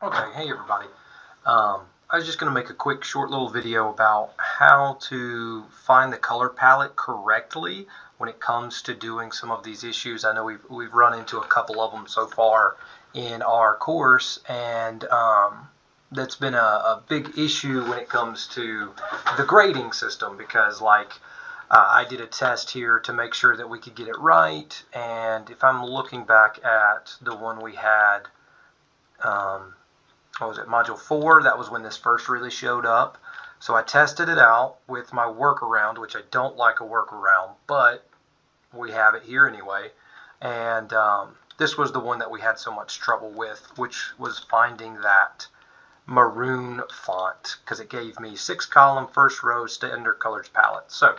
Okay, hey everybody. I was just going to make a quick short little video about how to find the color palette correctly when it comes to doing some of these issues. I know we've run into a couple of them so far in our course, and that's been a big issue when it comes to the grading system, because I did a test here to make sure that we could get it right, and if I'm looking back at the one we had, what was it, module 4, that was when this first really showed up. So I tested it out with my workaround, which I don't like a workaround, but we have it here anyway. And this was the one that we had so much trouble with, which was finding that maroon font, because it gave me 6-column first row standard colors palette. So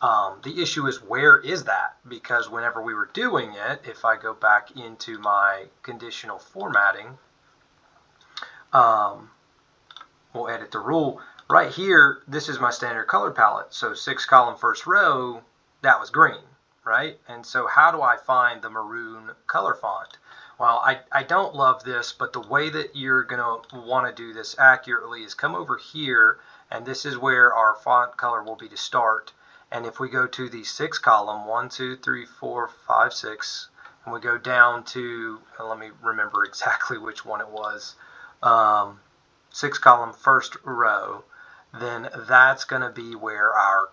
the issue is, where is that? Because whenever we were doing it, if I go back into my conditional formatting, we'll edit the rule. Right here, this is my standard color palette. So 6-column first row, that was green, right? And so how do I find the maroon color font? Well, I don't love this, but the way that you're going to want to do this accurately is come over here, and this is where our font color will be to start. And if we go to the 6-column, 1, 2, 3, 4, 5, 6, and we go down to, let me remember exactly which one it was, 6-column first row, then that's going to be where our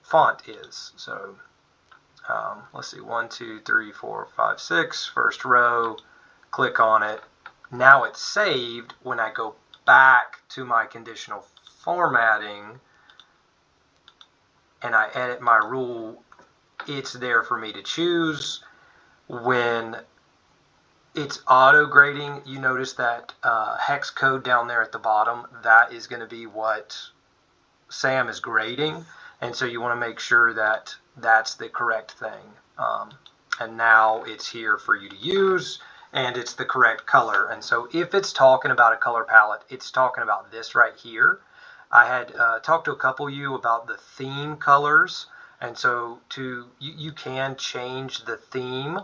font is. So let's see, 1, 2, 3, 4, 5, 6, first row, click on it. Now it's saved. When I go back to my conditional formatting and I edit my rule, it's there for me to choose. When it's auto grading, you notice that hex code down there at the bottom, that is going to be what Sam is grading, and so you want to make sure that that's the correct thing. And now it's here for you to use, and it's the correct color. And so if it's talking about a color palette, it's talking about this right here. I had talked to a couple of you about the theme colors, and so you can change the theme.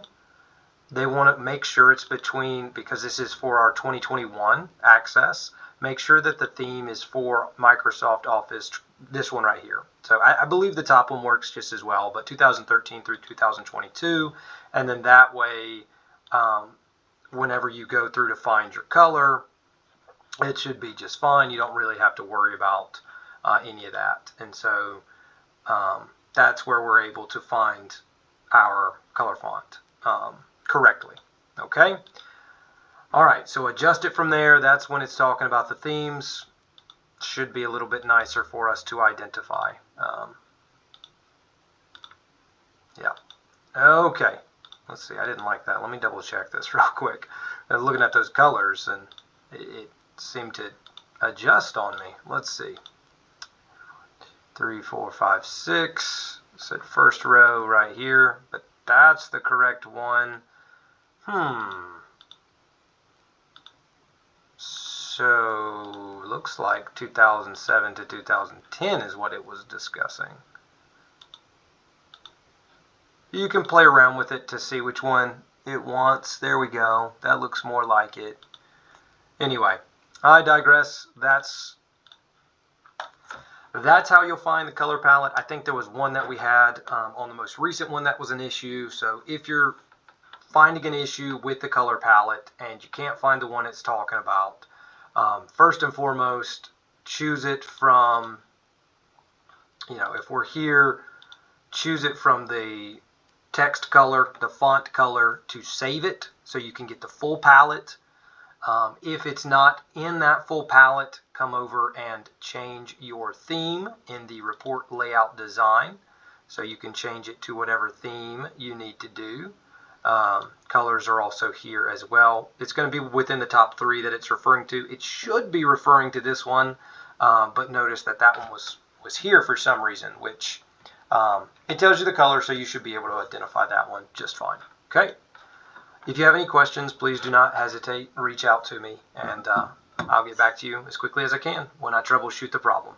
They want to make sure it's between, because this is for our 2021 access, make sure that the theme is for Microsoft Office, this one right here. So I believe the top one works just as well, but 2013 through 2022, and then that way, whenever you go through to find your color, it should be just fine. You don't really have to worry about any of that. And so that's where we're able to find our color font correctly. Okay? All right, so adjust it from there. That's when it's talking about the themes. Should be a little bit nicer for us to identify. Yeah. Okay. Let's see. I didn't like that. Let me double check this real quick. I was looking at those colors, and it seemed to adjust on me. Let's see. 3, 4, 5, 6. Said first row right here, but that's the correct one. So looks like 2007 to 2010 is what it was discussing. You can play around with it to see which one it wants. There we go. That looks more like it. Anyway, I digress. That's how you'll find the color palette. I think there was one that we had on the most recent one that was an issue. So if you're finding an issue with the color palette and you can't find the one it's talking about, first and foremost, choose it from, if we're here, choose it from the text color, the font color, to save it so you can get the full palette. If it's not in that full palette, come over and change your theme in the report layout design, so you can change it to whatever theme you need to do. Colors are also here as well. It's going to be within the top 3 that it's referring to. It should be referring to this one, but notice that that one was here for some reason, which it tells you the color, so you should be able to identify that one just fine. Okay. If you have any questions, please do not hesitate. Reach out to me, and I'll get back to you as quickly as I can when I troubleshoot the problem.